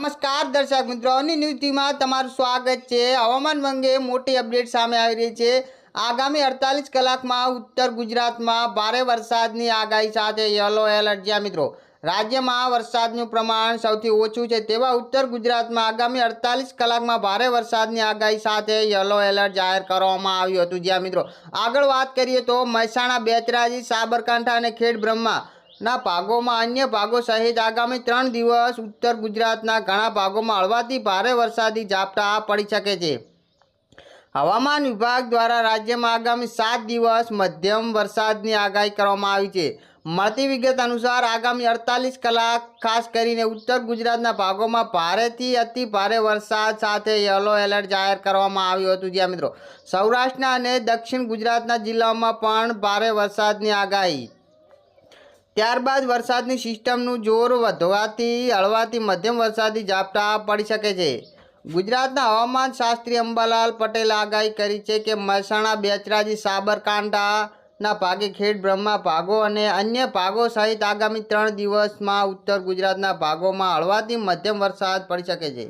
નમસ્કાર દર્શક મિત્રો, ન્યૂઝ ટીમમાં તમારું સ્વાગત છે। હવામાન અંગે મોટી અપડેટ સામે આવી રહી છે। આગામી 48 કલાકમાં ઉત્તર ગુજરાતમાં ભારે વરસાદની આગાહી સાથે યલો એલર્ટ। જ્યાં મિત્રો રાજ્યમાં વરસાદનું પ્રમાણ સૌથી ઓછું છે તેવા ઉત્તર ગુજરાતમાં આગામી 48 કલાકમાં ભારે વરસાદની આગાહી સાથે યલો એલર્ટ જાહેર કરવામાં આવ્યું હતું। જ્યાં મિત્રો આગળ વાત કરીએ તો મહેસાણા, બેચરાજી, સાબરકાંઠા અને ખેડબ્રહ્મા ના ભાગોમાં અન્ય ભાગો સહિત આગામી 3 દિવસ ઉત્તર ગુજરાતના ઘણા ભાગોમાં હળવાથી ભારે વરસાદી ઝાપટા પડી શકે છે। હવામાન વિભાગ દ્વારા રાજ્યમાં આગામી 7 દિવસ મધ્યમ વરસાદની આગાહી કરવામાં આવી છે। મળતી વિગત અનુસાર આગામી 48 કલાક ખાસ કરીને ઉત્તર ગુજરાતના ભાગોમાં ભારેથી અતિ ભારે વરસાદ સાથે યલો એલર્ટ જાહેર કરવામાં આવ્યું હતું। જ્યાં મિત્રો સૌરાષ્ટ્રના અને દક્ષિણ ગુજરાતના જિલ્લાઓમાં પણ ભારે વરસાદની આગાહી। ત્યારબાદ વરસાદની સિસ્ટમનું જોર વધવાથી હળવાથી મધ્યમ વરસાદી ઝાપટા પડી શકે છે। ગુજરાતના હવામાન શાસ્ત્રી અંબાલાલ પટેલે આગાહી કરી છે કે મહેસાણા, બેચરાજી, સાબરકાંઠાના ભાગે, ખેડબ્રહ્મા ભાગો અને અન્ય ભાગો સહિત આગામી 3 દિવસમાં ઉત્તર ગુજરાતના ભાગોમાં હળવાથી મધ્યમ વરસાદ પડી શકે છે।